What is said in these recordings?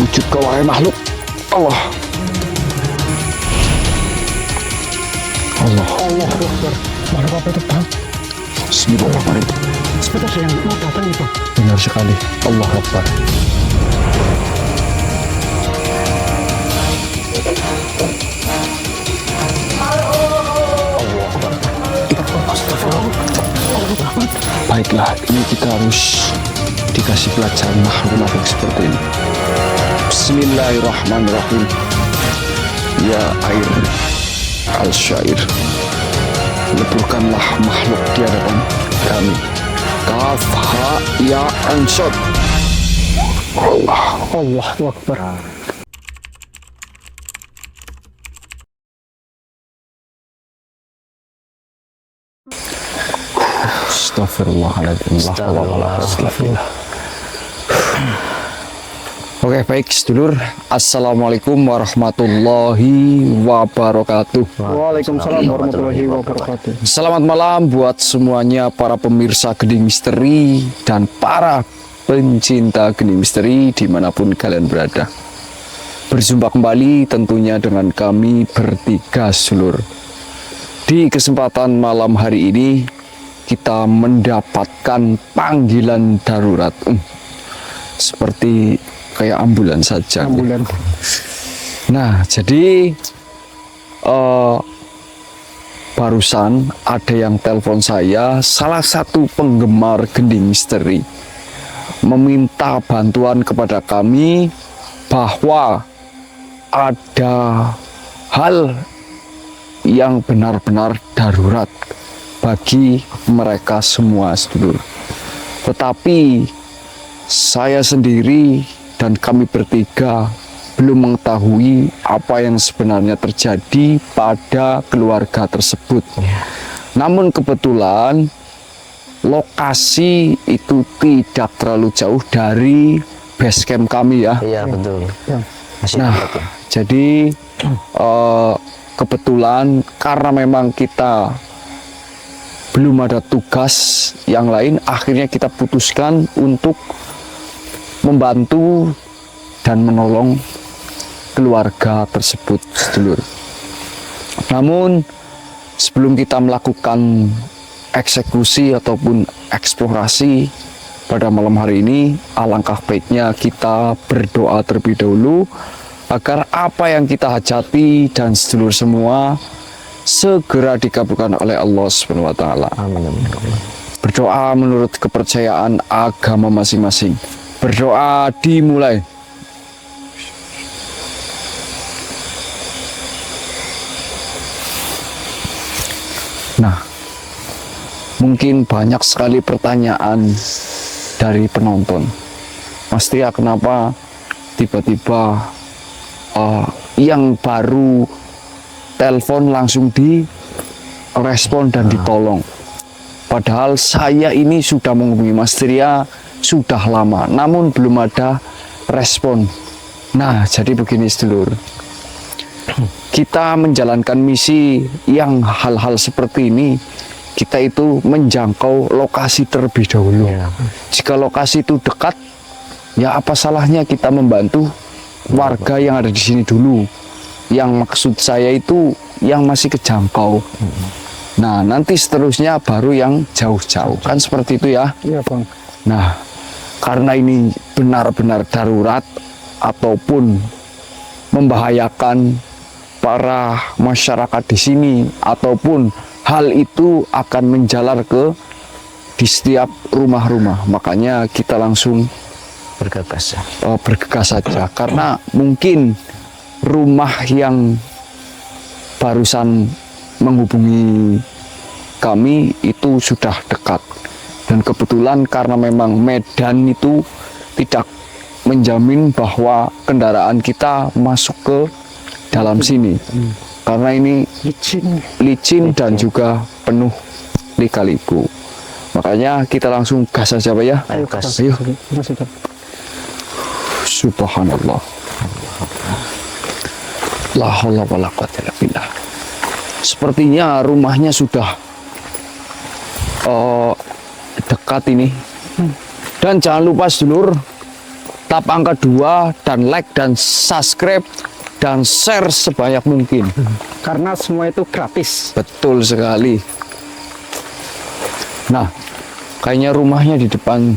sujud ke wahai makhluk. Allah. Allah. Allah Akbar. Makhluk apa itu, Bang? Bismillahirrahmanirrahim. Sebentar yang mau datang itu. Benar sekali. Allah Akbar. Baiklah, ini kita harus dikasih pelajaran makhluk seperti ini. Bismillahirrahmanirrahim. Ya air al-syair, leburkanlah makhluk di hadapan kami. Kaf ha ya ansod. Allah. Allahu Akbar. Astagfirullahaladzim. Astagfirullah. Oke, baik sedulur. Assalamualaikum warahmatullahi wabarakatuh. Waalaikumsalam warahmatullahi wabarakatuh. Selamat malam buat semuanya para pemirsa Geni Misteri dan para pencinta Geni Misteri dimanapun kalian berada. Berjumpa kembali tentunya dengan kami bertiga sedulur. Di kesempatan malam hari ini kita mendapatkan panggilan darurat. Seperti kayak ambulans saja. Ambulans. Nah, jadi barusan ada yang telepon saya, salah satu penggemar Geni Misteri meminta bantuan kepada kami bahwa ada hal yang benar-benar darurat bagi mereka semua sedulur. Tetapi saya sendiri dan kami bertiga belum mengetahui apa yang sebenarnya terjadi pada keluarga tersebut. Namun kebetulan lokasi itu tidak terlalu jauh dari base camp kami ya. Iya betul. Nah, jadi kebetulan karena memang kita belum ada tugas yang lain, akhirnya kita putuskan untuk membantu dan menolong keluarga tersebut sedulur. Namun sebelum kita melakukan eksekusi ataupun eksplorasi pada malam hari ini, alangkah baiknya kita berdoa terlebih dahulu agar apa yang kita hajati dan sedulur semua segera dikabulkan oleh Allah Subhanahu wa taala. Amin. Berdoa menurut kepercayaan agama masing-masing. Berdoa dimulai. Nah, mungkin banyak sekali pertanyaan dari penonton. Mas Tia, kenapa tiba-tiba yang baru telepon langsung direspon dan ditolong? Padahal saya ini sudah menghubungi Mas Tia sudah lama, namun belum ada respon. Nah, jadi begini sedulur, kita menjalankan misi yang hal-hal seperti ini, kita itu menjangkau lokasi terlebih dahulu. Jika lokasi itu dekat, ya apa salahnya kita membantu warga yang ada di sini dulu. Yang maksud saya itu yang masih kejangkau. Nah, nanti seterusnya baru yang jauh-jauh, kan seperti itu ya. Iya, Bang. Nah, karena ini benar-benar darurat ataupun membahayakan para masyarakat di sini, ataupun hal itu akan menjalar ke di setiap rumah-rumah, makanya kita langsung bergegas saja. Karena mungkin rumah yang barusan menghubungi kami itu sudah dekat, dan kebetulan karena memang medan itu tidak menjamin bahwa kendaraan kita masuk ke dalam sini, karena ini licin dan juga penuh lika-liku. Makanya kita langsung gas saja Pak ya. Ayo gas. Ayo. Subhanallah. La haula wala quwwata illa billah. Sepertinya rumahnya sudah dekat ini. Dan jangan lupa sedulur, tap angka 2 dan like dan subscribe dan share sebanyak mungkin. Karena semua itu gratis. Betul sekali. Nah, kayaknya rumahnya di depan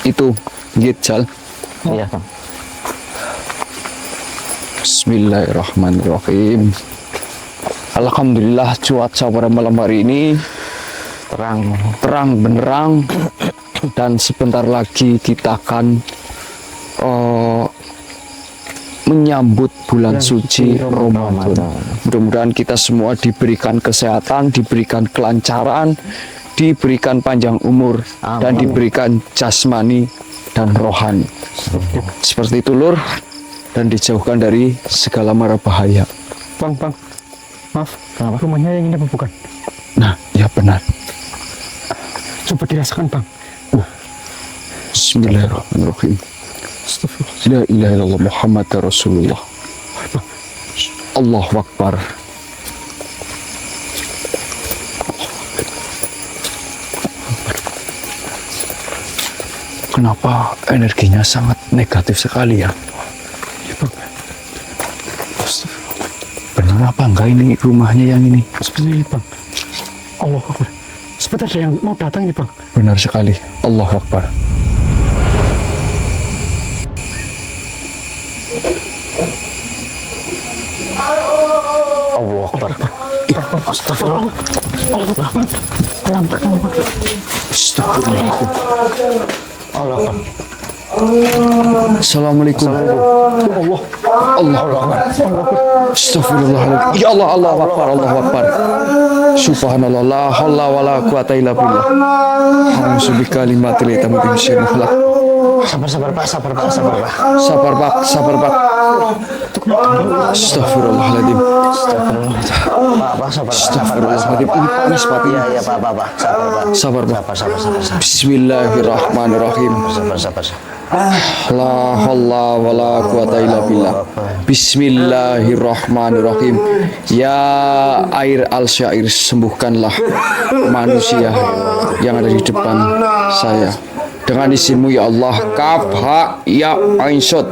itu Gitjal. Iya, Bang. Bismillahirrahmanirrahim. Alhamdulillah cuaca pada malam hari ini terang benderang dan sebentar lagi kita akan menyambut bulan suci Ramadan. Mudah-mudahan kita semua diberikan kesehatan, diberikan kelancaran, diberikan panjang umur, dan diberikan jasmani dan rohani. Seperti itu, Lur, dan dijauhkan dari segala mara bahaya. Bang, maaf, rumahnya yang ini apa bukan? Nah, ya benar. Coba dirasakan, Bang. Bismillahirrahmanirrahim. Astagfirullah. La ilaha illallah Muhammad Rasulullah. Allahu Akbar. Kenapa energinya sangat negatif sekali ya? Benar apa enggak ini rumahnya yang ini? Seperti ini, Bang. Allah Akbar. Seperti ada yang mau datang nih, Bang. Benar sekali. Allahu Akbar. Allah Akbar. Astagfirullah. Astagfirullahaladzim. Allah Akbar. Assalamualaikum. Allah. Allahu Akbar. Astagfirullahaladzim. Ya Allah, Allahu Akbar, Allahu Akbar. Subhanallah, la haula wala quwata illa billah. A'udzu bikalimati tammati min syarri ma khalaq. Sabar, Pak. Sabar, Pak. Astagfirullahaladzim. Pak, sabar. Astagfirullahaladzim. Ini panas, Pak. Iya, Pak. Sabar, Pak. Sabar. Bismillahirrahmanirrahim. Sabar. La haula wala quwata illa billah. Bismillahirrahmanirrahim. Ya air al-syair, sembuhkanlah manusia yang ada di depan saya. Dengan izinmu ya Allah. Kaf ha ya ain shad.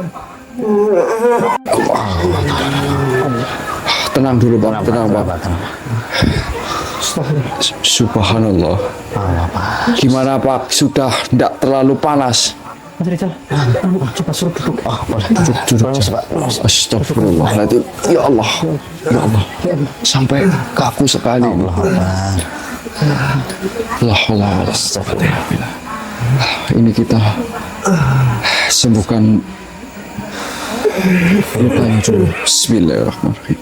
Tenang dulu, Bang. Tenang, Bang. Subhanallah. Gimana, Pak? Sudah tidak terlalu panas? Mas Rizal, coba suruh duduk. Duduk. Astagfirullahaladzim. Ya Allah. Sampai kaku sekali. Ini kita sembuhkan lukanya dulu. Bismillahirrahmanirrahim.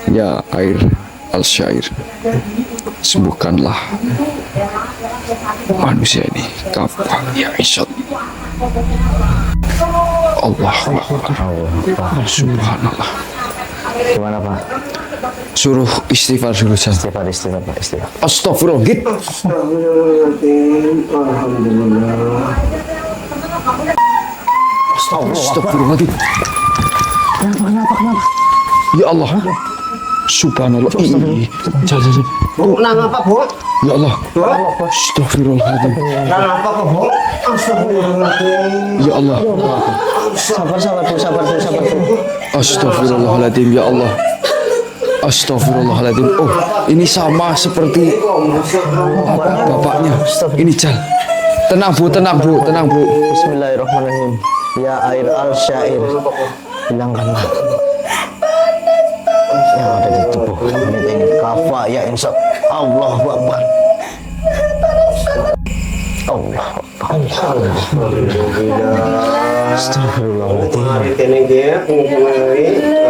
Ya air al-syair, sembuhkanlah manusia ini. Kafah ya isyad. Allahu Akbar. Subhanallah. Gimana, Pak? Suruh istighfar dulu, San. Istighfar. Astagfirullah. Git. Astagfirullahaladzim. Kenapa? Ya Allah. Subhanallah. Jalan. Kenapa, Bu? Ya Allah. Astagfirullahaladzim. Kenapa, Bu? Astagfirullahaladzim. Ya Allah. Sabar, Bu. Astagfirullahaladzim. Ya Allah. Astagfirullahaladzim. Oh, ini sama seperti bapaknya. Ini Jal. Tenang, Bu. Bismillahirrahmanirrahim. Ya air al-syair, hilangkanlah yang ada di tubuh wanita ini. Kafa ya insya Allah Akbar. Allah Akbar. Astagfirullahaladzim.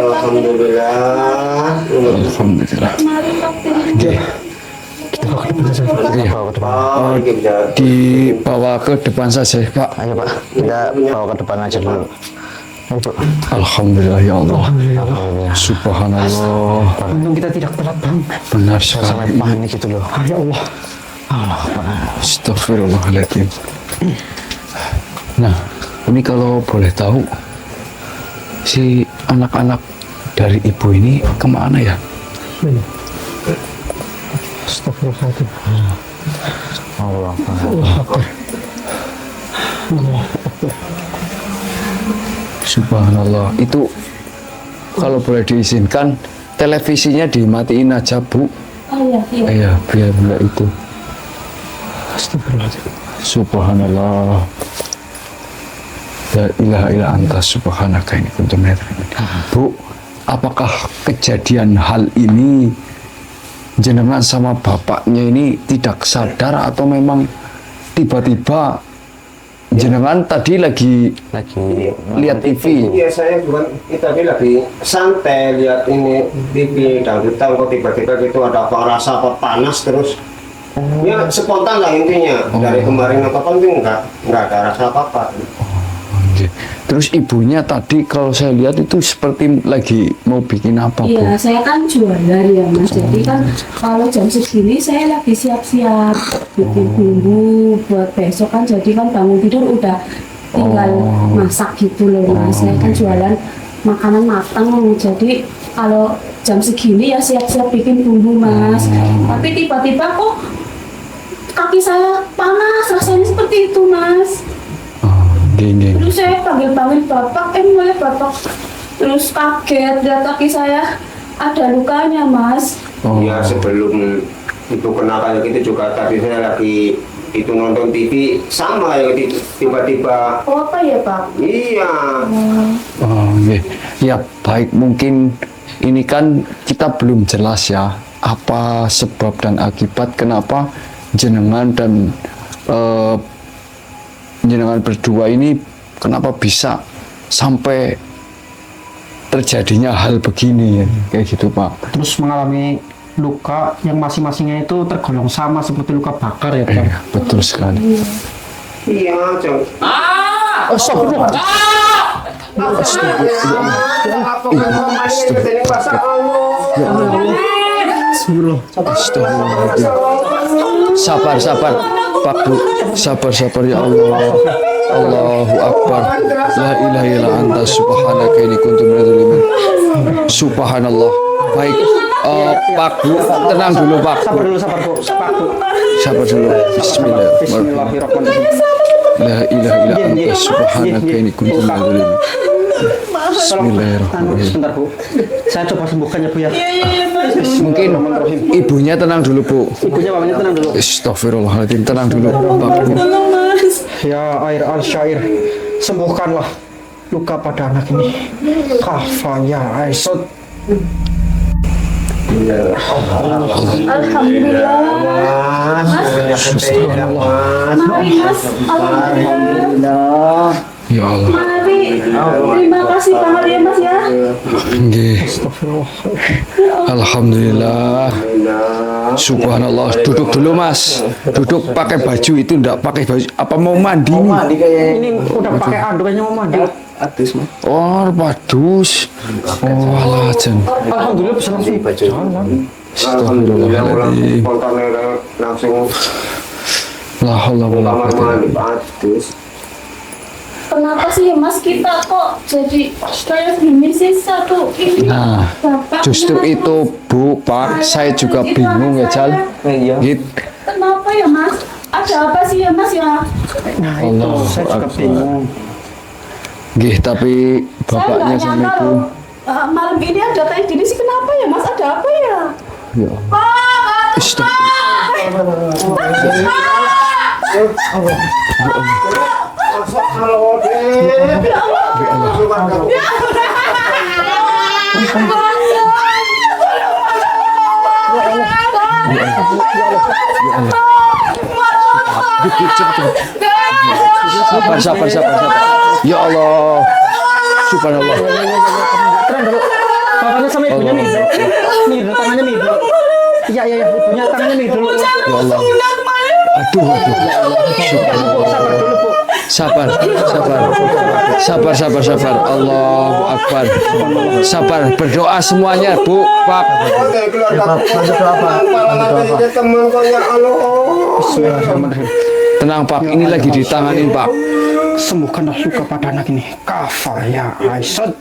Alhamdulillah. Alhamdulillah. Oke. Dibawa ke depan saja, Pak. Ayo, Pak, kita bawa ke depan aja dulu. Ayo, Bu. Alhamdulillah ya Allah. Subhanallah. Untung kita tidak telat, Bang. Benar Sampai sekali. panik gitu loh. Ya Allah. Astagfirullahaladzim. Nah, ini kalau boleh tahu, si anak-anak dari ibu ini kemana ya? Astagfirullahaladzim. Allah Akbar. Allah Akbar. Subhanallah. Itu kalau boleh diizinkan televisinya dimatiin aja, Bu. Oh iya, iya. Iya, biar itu. Astagfirullahaladzim. Subhanallah. La ilaha illa anta subhanaka ini kuntu minadz dzalimin. Bu, apakah kejadian hal ini jenengan sama bapaknya ini tidak sadar atau memang tiba-tiba jenengan tadi lagi lihat TV? Iya, saya bukan kita lagi santai lihat ini TV dangdutan kok tiba-tiba gitu ada apa rasa apa panas terus. Ya spontan lah intinya. Dari kemarin apa-apa itu enggak ada rasa apa-apa. Oke. Terus ibunya tadi kalau saya lihat itu seperti lagi mau bikin apa, Bu? Iya, saya kan jualan ya Mas. Jadi kan kalau jam segini saya lagi siap-siap bikin bumbu buat besok kan. Jadi kan bangun tidur udah tinggal masak gitu loh Mas. Saya kan jualan makanan matang. Jadi kalau jam segini ya siap-siap bikin bumbu Mas. Tapi tiba-tiba kok kaki saya panas, rasanya seperti itu Mas. Gini. Terus saya panggil-panggil bapak, mulai bapak terus kaget lihat kaki saya ada lukanya Mas. Ya sebelum itu kena kayak gitu juga tadi saya lagi itu nonton TV sama ya tiba-tiba. Oh apa ya Pak? Iya. Oh, iya. Ya baik, mungkin ini kan kita belum jelas ya apa sebab dan akibat kenapa jenengan dan jenengan berdua ini kenapa bisa sampai terjadinya hal begini ya, kayak gitu Pak. Terus mengalami luka yang masing-masingnya itu tergolong sama seperti luka bakar ya Pak. Betul sekali. Iya, Cang. Oh, stop. Sabar, Pak Bu. Sabar ya Allah. Allahu Akbar. La ilaha illa anta subhanaka inni kuntu minadz dzalimin. Subhanallah. Baik, Pak Bu, tenang dulu Pak Bu. Sabar Bu. Sabar dulu. Bismillahirrahmanirrahim. La ilaha illa anta subhanaka inni kuntu minadz dzalimin. Bismillahirrahmanirrahim. Sebentar Bu. Saya coba sembuhkan ya Bu ya. Mungkin ibunya tenang dulu Bu. Ibunya bapaknya tenang dulu. Astagfirullahaladzim, tenang dulu Pak Bu. Ya air al-syair, sembuhkanlah luka pada anak ini. Kafaya Aisod. Alhamdulillah. Mas, mari Mas. Alhamdulillah. Ya Allah. Mari. Terima kasih banget ya Mas ya. Nggih. Alhamdulillah. Subhanallah. Duduk dulu Mas. Duduk pakai baju itu enggak pakai baju. Apa mau mandi nih? Ini udah pakai anduk kayaknya mau mandi. Oh, padus. Oh, alah jen. Alhamdulillah bisa langsung jalan. Astagfirullahaladzim. Langsung La haula wala kamar quwwata mandi illa padus. Kenapa sih ya Mas kita kok jadi kayak gini sih satu ini? Nah, Bapak justru kenapa? itu Bu, Pak, saya juga Itu bingung ya, anak Jal. saya. Gitu. Kenapa ya Mas? Ada apa sih ya Mas ya? Nah itu Allah saya juga Akbar. bingung. Nggih, tapi Saya bapaknya nggak sama nyangka ibu. loh. Malam ini ada kayak gini sih kenapa ya Mas? Ada apa ya? Ya. Pak! Halo, Dek. Sabar. Ya Allah. Subhanallah. Bapaknya sama ibunya nih. Nih, tangannya nih. Iya, ibunya tangannya nih dulu. Ya Allah. Aduh. Sabar dulu Bu. Sabar. Allahu Akbar. Sabar, berdoa semuanya, Bu, Pak. Teman kok ya Allah. Tenang, Pak. Ini lagi ditanganin, Pak. Sembuhkanlah luka pada anak ini. Kafaya Aisod.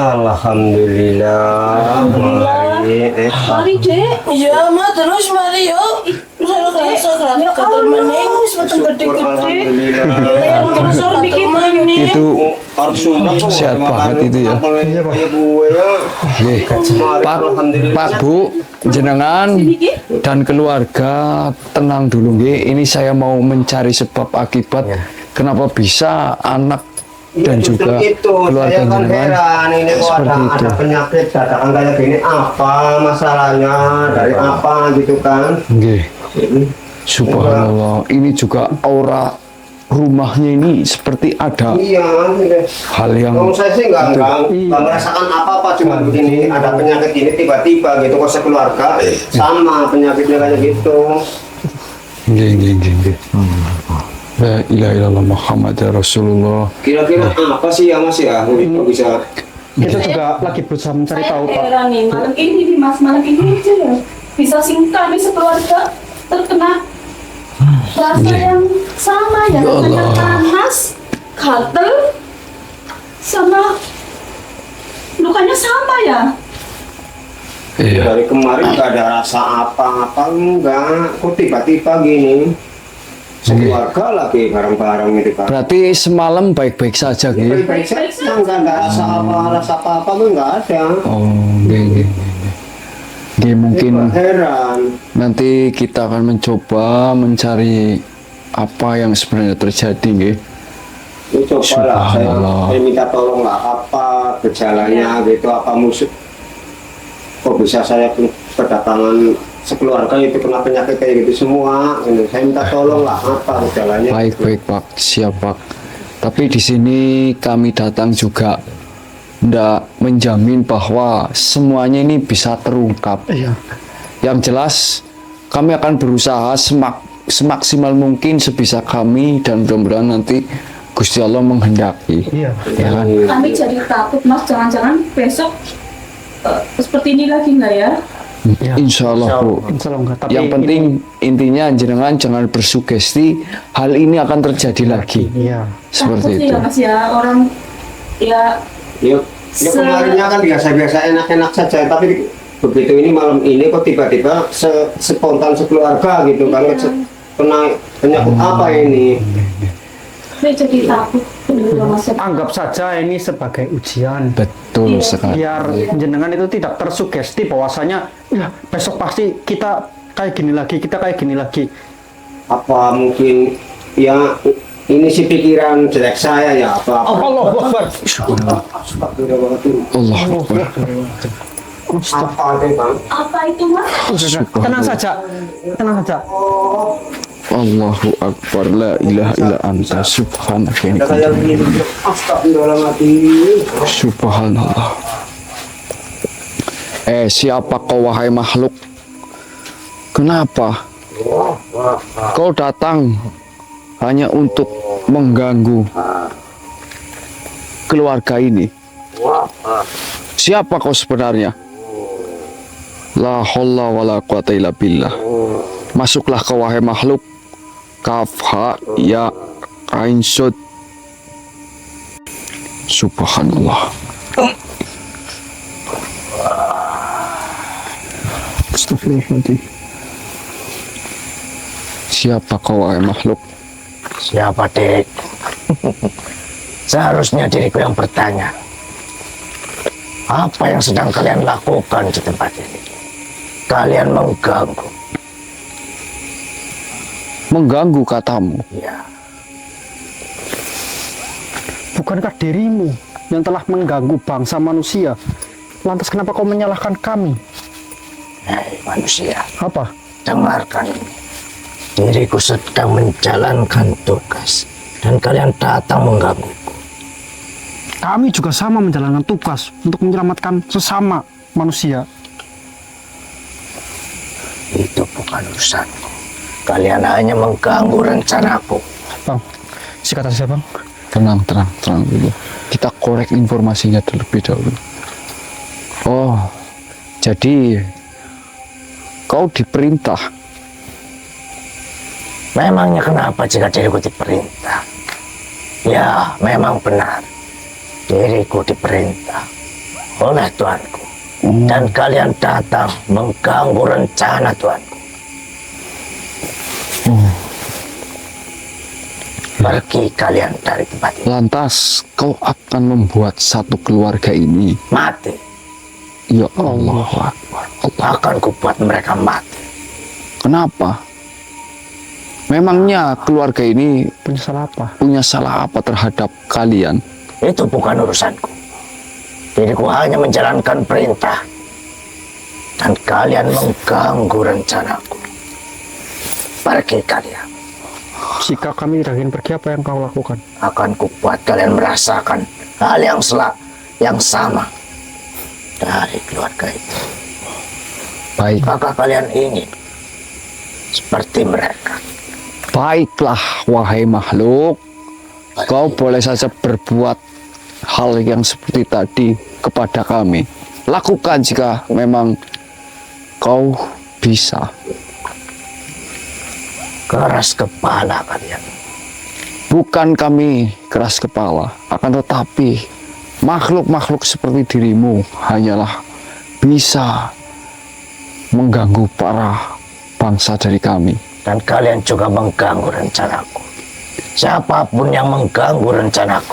Alhamdulillah. Mari, Mari Dek. Iya, Ma, terus mari yuk. Terus Itu sehat banget itu ya. Oke. Pak Bu, jenengan dan keluarga tenang dulu nggih. Ini saya mau mencari sebab akibat kenapa bisa anak dan juga keluarga saya kan jenengan heran ini kok seperti itu. ada penyakit dadakan kayak gini, apa masalahnya, dari apa gitu kan. Nggih. Subhanallah, ini juga aura rumahnya ini seperti ada Iya, hal yang kalau saya sih nggak merasakan apa-apa, cuma begini ada penyakit ini tiba-tiba gitu, kok sekeluarga sama penyakitnya kayak gitu. Nggih. La ilaha illallah Muhammad Rasulullah. Kira-kira apa sih ya Mas ya, kok bisa Kita juga lagi berusaha mencari tahu, Saya Pak. heran nih, malam ini nih Mas, malam ini aja ya bisa kami sekeluarga terkena rasa yang sama ya, namanya panas, gatel, sama lukanya sama ya. Iya. dari kemarin nggak ada rasa apa-apa, enggak, kok tiba-tiba gini sekeluarga lagi bareng-bareng gitu kan. Berarti semalam baik-baik saja gitu. Baik-baik saja, nggak ada rasa apa-apa tuh nggak ada. Oh, nggih. Nggih, mungkin Heran. nanti kita akan mencoba mencari apa yang sebenarnya terjadi nggih. Ini cobalah Subhanallah. saya minta tolong lah apa gejalanya gitu, apa musuh kok bisa saya kedatangan sekeluarga itu kena penyakit kayak gitu semua gitu. Saya minta tolong lah apa gejalanya. Baik Pak, siap Pak. Tapi di sini kami datang juga tidak menjamin bahwa semuanya ini bisa terungkap. Iya. Yang jelas kami akan berusaha semaksimal mungkin sebisa kami dan mudah-mudahan nanti Gusti Allah menghendaki. Iya. Ya kan? Kami jadi takut Mas, jangan-jangan besok seperti ini lagi nggak ya? Iya. Insya Allah Bu. Insya Allah enggak. Tapi Yang penting intinya jenengan jangan bersugesti hal ini akan terjadi lagi. Iya. Seperti Takut itu. ya Mas ya, orang ya Yuk, ya kemarinnya kan biasa-biasa enak-enak saja, tapi begitu ini malam ini kok tiba-tiba spontan sekeluarga gitu kan, kena penyakit apa ini? saya jadi takut bener Mas. Anggap saja ini sebagai ujian. Betul Iya. sekali. Biar jenengan itu tidak tersugesti bahwasanya ya besok pasti kita kayak gini lagi, kita kayak gini lagi. Apa mungkin ya ini sih pikiran jelek saya ya apa? Allahu Akbar. Allah Akbar. Apa itu bang? Apa itu Mas? Tenang saja. Tenang saja. Allahu Akbar, la ilaha illa anta subhanaka inni Ada kayak kuntu begini, astagfirullahaladzim. Subhanallah. Siapa kau wahai makhluk? Kenapa kau datang hanya untuk mengganggu keluarga ini? Siapa kau sebenarnya? La haula wala quwata illa billah. Masuklah kau wahai makhluk. Kaf ha ya ain sud. Subhanallah. Astagfirullahaladzim. Siapa kau wahai makhluk? Siapa, Dek? Seharusnya diriku yang bertanya. Apa yang sedang kalian lakukan di tempat ini? Kalian mengganggu. Mengganggu katamu. Ya, Bukankah dirimu yang telah mengganggu bangsa manusia? Lantas kenapa kau menyalahkan kami? hei manusia, Apa? dengarkan ini. Diriku sedang menjalankan tugas dan kalian datang menggangguku. Kami juga sama menjalankan tugas untuk menyelamatkan sesama manusia. Itu bukan urusanku. Kalian hanya mengganggu rencanaku. Bang, sikat aja bang. Tenang dulu. Kita korek informasinya terlebih dahulu. Oh, jadi kau diperintah. Memangnya kenapa jika diriku diperintah? Ya, memang benar. Diriku diperintah oleh Tuanku. Dan kalian datang mengganggu rencana Tuanku. Pergi kalian dari tempat ini. Lantas kau akan membuat satu keluarga ini. Mati. Ya Allah Akbar. Allah. Akan kubuat mereka mati. Kenapa? Memangnya keluarga ini Punya salah apa? punya salah apa terhadap kalian? Itu bukan urusanku. Diriku hanya menjalankan perintah. Dan kalian mengganggu rencanaku. Pergi kalian. Jika kami tidak ingin pergi, apa yang kau lakukan? Akan kubuat kalian merasakan hal yang sama dari keluarga itu. Baik, Apakah kalian ingin seperti mereka? baiklah wahai makhluk. Kau boleh saja berbuat hal yang seperti tadi kepada kami. Lakukan jika memang kau bisa. Keras kepala kalian. Bukan kami keras kepala, akan tetapi makhluk-makhluk seperti dirimu hanyalah bisa mengganggu para bangsa dari kami. Dan kalian juga mengganggu rencanaku. Siapapun yang mengganggu rencanaku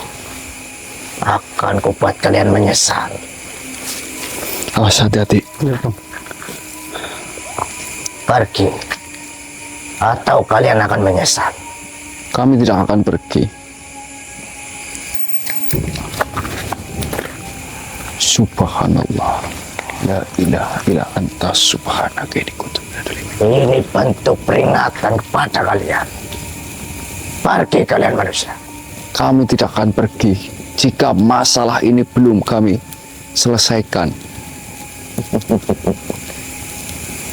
akan kubuat kalian menyesal. Awas hati-hati. Iya, Bang. Pergi, atau kalian akan menyesal. Kami tidak akan pergi. Subhanallah. La ilaha illa anta subhanaka inni kuntu minadz zalimin. Ini bentuk peringatan kepada kalian. Pergi kalian manusia. Kami tidak akan pergi jika masalah ini belum kami selesaikan.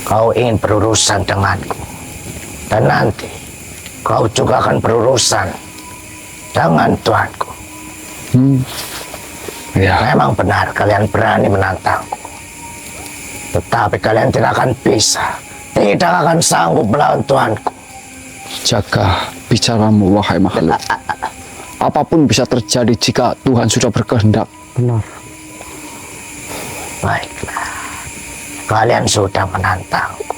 Kau ingin berurusan denganku. Dan nanti kau juga akan berurusan dengan Tuhanku. Ya, Memang benar kalian berani menantangku. Tetapi kalian tidak akan bisa. Tidak akan sanggup melawan Tuhanku. jaga bicaramu wahai makhluk. Apapun bisa terjadi jika Tuhan sudah berkehendak. Benar. Baiklah. Kalian sudah menantangku.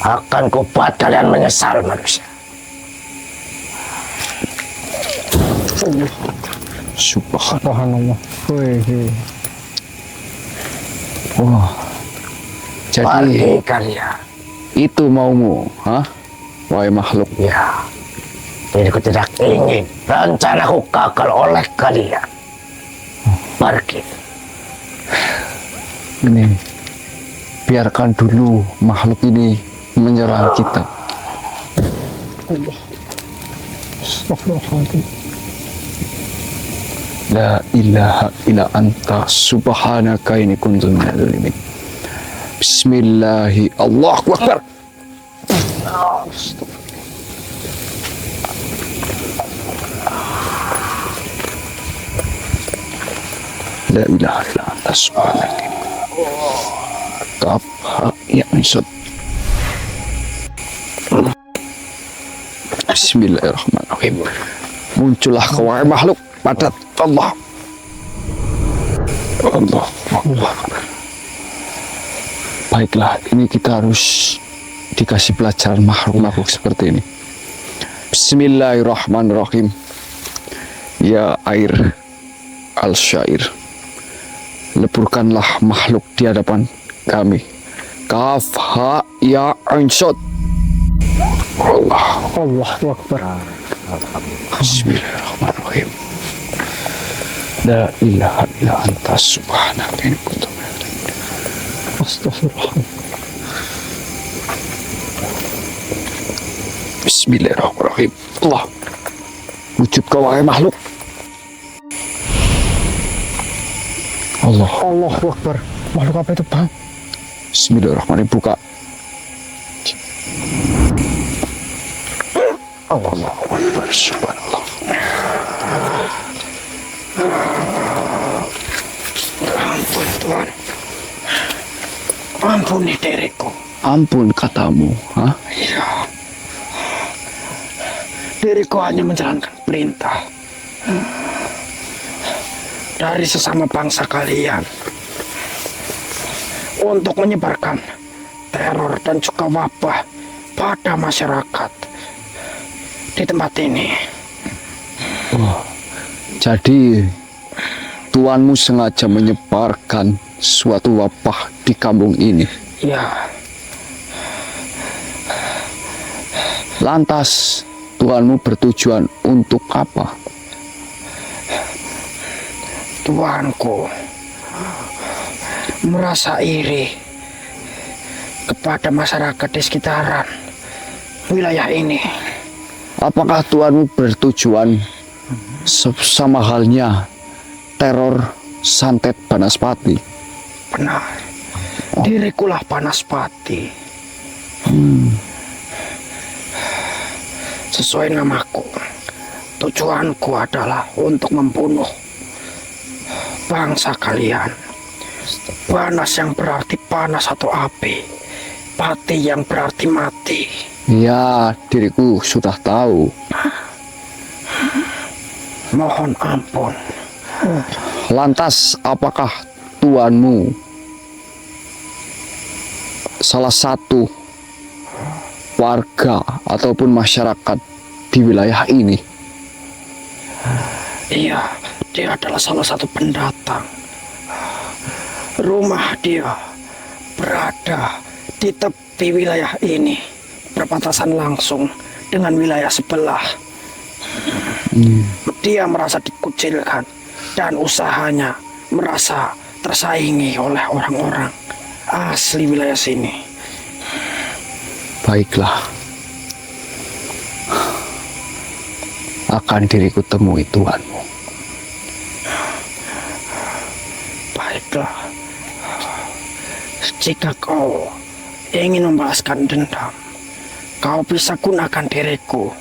Akan kubuat kalian menyesal manusia. Subhanallah. Subhanallah. Wih. Wah. Jadi Pergi kalian. itu maumu, hah? Wahai makhluk. Ya. Diriku tidak ingin rencanaku gagal oleh kalian. Pergi. Ini biarkan dulu makhluk ini menyerang kita. Astagfirullahaladzim. La ilaha illa anta subhanaka inni kuntu minadz zalimin. Bismillahi Allahu Akbar. La ilaha illa anta subhanaka inni Kafha ya insud. Bismillahirrahmanirrahim. Muncullah kau wahai makhluk padat Allah. Allah. Baiklah, ini kita harus dikasih pelajaran makhluk-makhluk seperti ini. Bismillahirrahmanirrahim. Ya air al-syair, leburkanlah makhluk di hadapan kami. Kaf ha ya insud. Allah. Allahu Akbar. Bismillahirrahmanirrahim. La ilaha illa anta subhanaka inni kuntu minadz zalimin. Astagfirullahaladzim. Bismillahirrahmanirrahim. Allah. Wujud kau wahai makhluk. Allah. Allahu Akbar. Makhluk apa itu, Bang? Bismillahirrahmanirrahim. Buka. Allahu Akbar. Subhanallah. Ampun Tuhan. Ampuni diriku. Ampun katamu, hah? Iya. Diriku hanya menjalankan perintah dari sesama bangsa kalian untuk menyebarkan teror dan juga wabah pada masyarakat di tempat ini. Jadi tuanmu sengaja menyebarkan suatu wabah di kampung ini. Ya, Lantas tuanmu bertujuan untuk apa? tuanku merasa iri kepada masyarakat di sekitaran wilayah ini. Apakah tuanmu bertujuan sama halnya teror santet Banaspati? Benar, dirikulah Banaspati. Sesuai namaku, tujuanku adalah untuk membunuh bangsa kalian. Banas yang berarti panas atau api, pati yang berarti mati. Ya, diriku sudah tahu. Mohon ampun. Lantas apakah tuanmu salah satu warga ataupun masyarakat di wilayah ini? Iya, dia adalah salah satu pendatang. Rumah dia berada di tepi wilayah ini, berbatasan langsung dengan wilayah sebelah. Dia merasa dikucilkan dan usahanya merasa tersaingi oleh orang-orang asli wilayah sini. Baiklah, akan diriku temui tuanmu. Baiklah, jika kau ingin membalaskan dendam, kau bisa gunakan diriku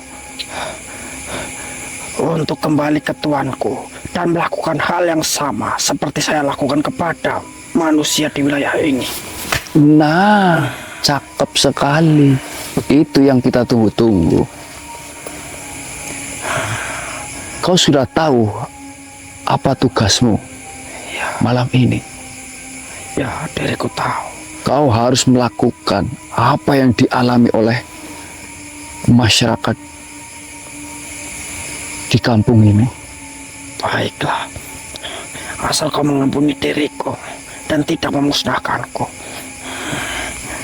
untuk kembali ke tuanku dan melakukan hal yang sama seperti saya lakukan kepada manusia di wilayah ini. Nah, cakep sekali. Itu yang kita tunggu-tunggu. Kau sudah tahu apa tugasmu malam ini? Ya, diriku tahu. Kau harus melakukan apa yang dialami oleh masyarakat di kampung ini. Baiklah, asal kau mengampuni diriku dan tidak memusnahkanku,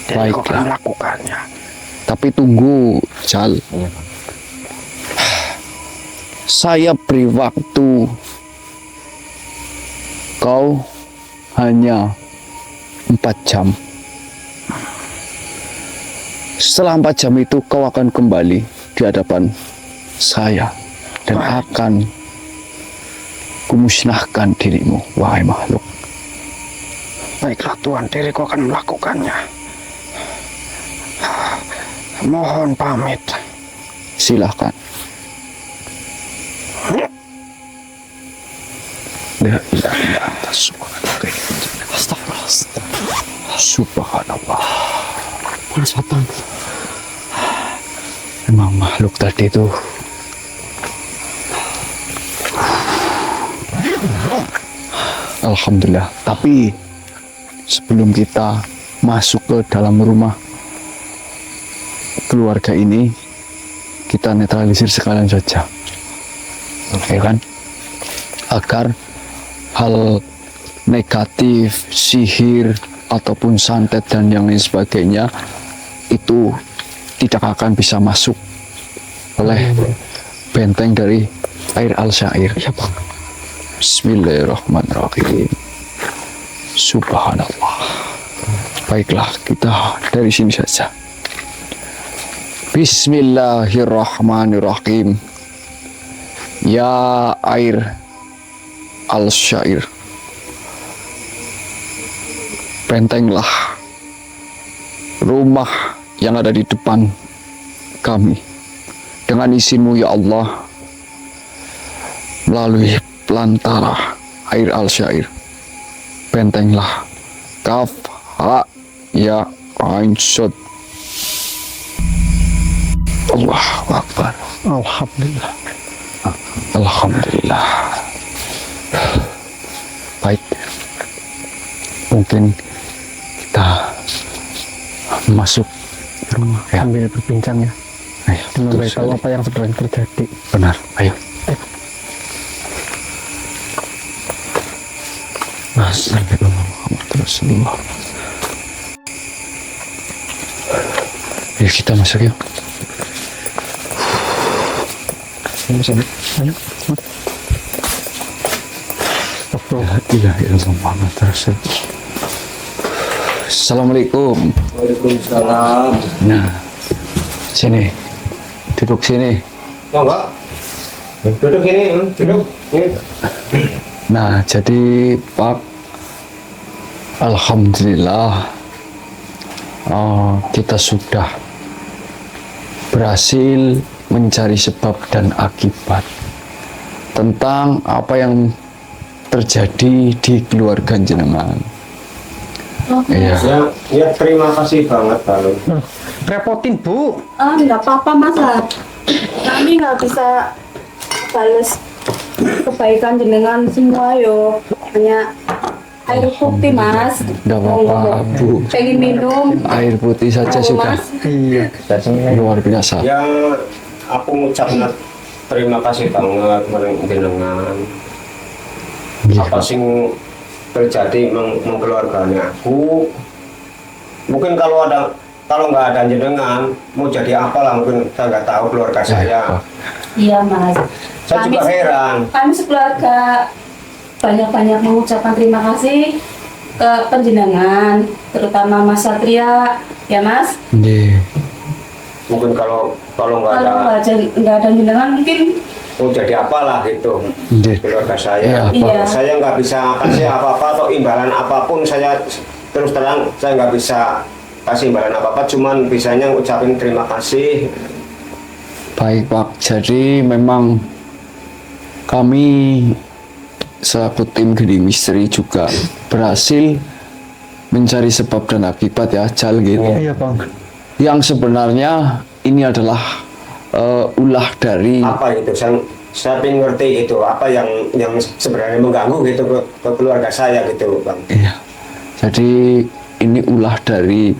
diriku akan Baiklah. melakukannya. Tapi tunggu, Jal. Saya beri waktu kau hanya 4 jam. Setelah 4 jam itu kau akan kembali di hadapan saya dan akan kumusnahkan dirimu, wahai makhluk. Baiklah Tuhan, diriku akan melakukannya. Mohon pamit. Silahkan. La ilaha illa anta subhanaka. Astagfirullah. Subhanallah. Panas batang. Memang makhluk tadi itu Alhamdulillah. Tapi sebelum kita masuk ke dalam rumah keluarga ini, kita netralisir sekalian saja, ya kan? Agar hal negatif, sihir ataupun santet dan yang lain sebagainya itu tidak akan bisa masuk oleh benteng dari air al-syair. Ya, Bang. Bismillahirrahmanirrahim. Subhanallah. Baiklah, kita dari sini saja. Bismillahirrahmanirrahim. Ya air al-syair, bentenglah rumah yang ada di depan kami dengan izinmu ya Allah, melalui pelantara air al-syair. Bentenglah kaf ha ya ain sod. Allahu Akbar. Alhamdulillah. Alhamdulillah. Baik, mungkin kita masuk rumah ya. Sambil berbincang ya. Ayo, Dan betul memberitahu sekali. apa yang sedang terjadi. Benar, ayo. Astagfirullah. Yuk kita masuk yuk. Ayo, Sabit. Ayo. La ilaha illallah Muhammad Rasulullah. Assalamualaikum. Waalaikumsalam. Nah, sini. Duduk sini. Oh enggak. Duduk ini, duduk. Ini. Nah, jadi Pak, alhamdulillah kita sudah berhasil mencari sebab dan akibat tentang apa yang terjadi di keluarga jenengan. Iya. Ya terima kasih banget kalau. Repotin Bu. Nggak apa-apa Mas. Kami nggak bisa balas kebaikan jenengan semua yo. Hanya air putih Mas. Nggak apa-apa, Bu. Pengen minum. Air putih saja Mau, sudah Mas? Iya. luar biasa. Ya aku ngucapkan terima kasih banget marang jenengan. Apa sing terjadi mengkeluarganya aku. Mungkin kalau nggak ada jenengan mau jadi apalah, mungkin saya nggak tahu keluarga saya. Iya Mas. Saya juga heran. Kami sekeluarga banyak-banyak mengucapkan terima kasih ke penjenengan, terutama Mas Satria, ya Mas. Iya. Mungkin kalau nggak Kalau ada nggak ada jenengan mungkin mau jadi apalah gitu Iya. keluarga Iya, saya. Iya. Saya nggak bisa kasih apa-apa atau imbalan apapun. Saya terus terang saya nggak bisa kasih imbalan apa-apa. Cuman bisanya ngucapin terima kasih. Baik Pak, jadi memang kami selaku tim Geni Misteri juga berhasil mencari sebab dan akibat ya, Jal gitu. Iya Bang. Yang sebenarnya ini adalah ulah dari Apa gitu? Saya pengen ngerti gitu. Apa yang sebenarnya mengganggu gitu ke keluarga saya gitu, Bang. iya. Jadi ini ulah dari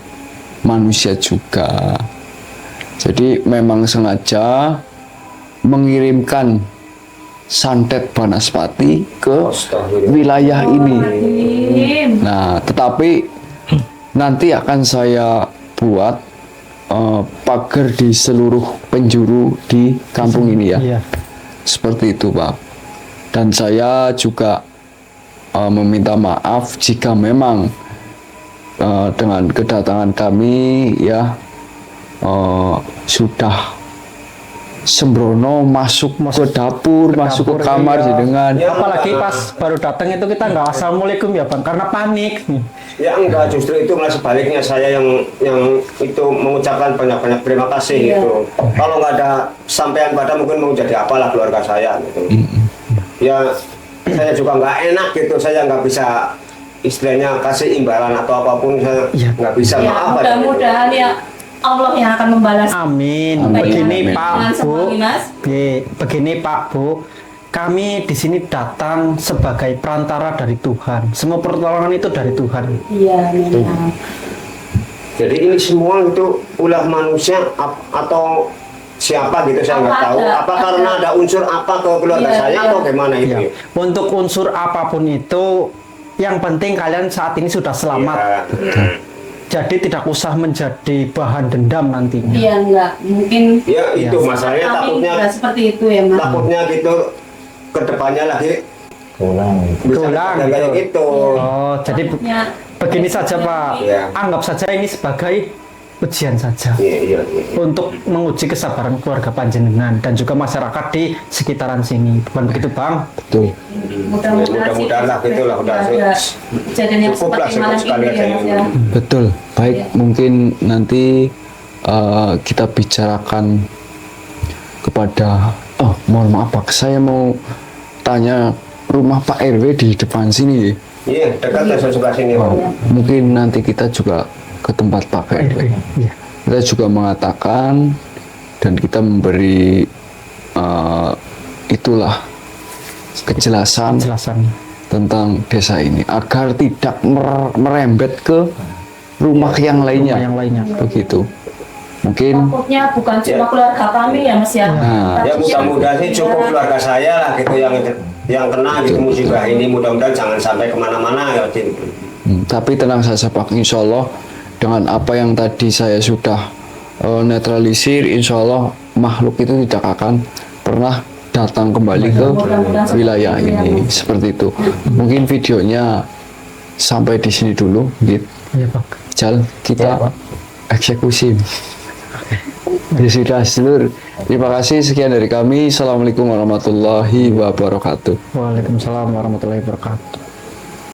manusia juga. Jadi memang sengaja mengirimkan santet Banaspati ke Astagfirullah. wilayah ini. Amin. Nah, tetapi nanti akan saya buat pagar di seluruh penjuru di kampung ini ya. Iya. Seperti itu, Pak. Dan saya juga meminta maaf jika memang dengan kedatangan kami ya sudah sembrono masuk ke dapur, masuk ke kamar iya. dengan Ya, Apalagi pas baru datang itu kita nggak assalamualaikum ya Bang, karena panik. Ya enggak, justru itu malah sebaliknya saya yang itu mengucapkan banyak-banyak terima kasih Iya. gitu. Kalau nggak ada sampean pada mungkin mau jadi apalah keluarga saya gitu. Ya saya juga nggak enak gitu, saya nggak bisa istilahnya kasih imbalan atau apapun, saya Iya. nggak bisa, Ya, maaf aja. mudah-mudahan ya Allah yang akan membalas Amin. Amin. Begini Amin. Pak dengan semua Bu. ini, Mas. Begini Pak Bu. Kami di sini datang sebagai perantara dari Tuhan. Semua pertolongan itu dari Tuhan. Iya, memang. Jadi ini semua itu ulah manusia atau siapa gitu saya nggak Apa tahu. ada- Apa karena ada unsur apa ke keluarga Iya, saya iya. atau gimana itu? Ya. Untuk unsur apapun itu, yang penting kalian saat ini sudah selamat. Ya. Jadi tidak usah menjadi bahan dendam nantinya. Iya, enggak. Mungkin Ya itu masalahnya, kami takutnya nggak seperti itu ya, Mas. takutnya gitu kedepannya lagi bisa Tulang, ada kayak gitu. gitu. Oh, jadi Takutnya begini saja Pak. Iya. Anggap saja ini sebagai ujian saja. Iya. Untuk menguji kesabaran keluarga panjenengan dan juga masyarakat di sekitaran sini. Bukan begitu Bang? betul. Mudah-mudahan lah gitu lah, udah ada kejadian yang cukup lah, seperti malam cukup sekali ini aja ya, Mas ini. ya. Betul. Baik, Iya. mungkin nanti kita bicarakan kepada mohon maaf Pak, saya mau tanya rumah Pak RW di depan sini. Iya, dekat lah sebelah sini. Bang. Mungkin nanti kita juga ke tempat Pak RW. Iya. Kita juga mengatakan dan kita memberi itulah kejelasan Penjelasan. tentang desa ini agar tidak merembet ke rumah yang lainnya. Rumah yang lainnya. Begitu. Mungkin Takutnya bukan cuma keluarga kami ya, Mas ya. Nah, Ya mudah-mudahan sih cukup keluarga saya lah gitu yang yang kena gitu musibah ini, mudah-mudahan jangan sampai kemana-mana ya Din. Tapi tenang saja Pak, insya Allah dengan apa yang tadi saya sudah netralisir, insya Allah makhluk itu tidak akan pernah datang kembali ke wilayah ini. Seperti itu. Mungkin videonya sampai di sini dulu, gitu. Iya Pak. Jal, kita Ya, Pak. eksekusi. Ya sudah, seluruh. Terima kasih, sekian dari kami. Assalamualaikum warahmatullahi wabarakatuh. Waalaikumsalam warahmatullahi wabarakatuh.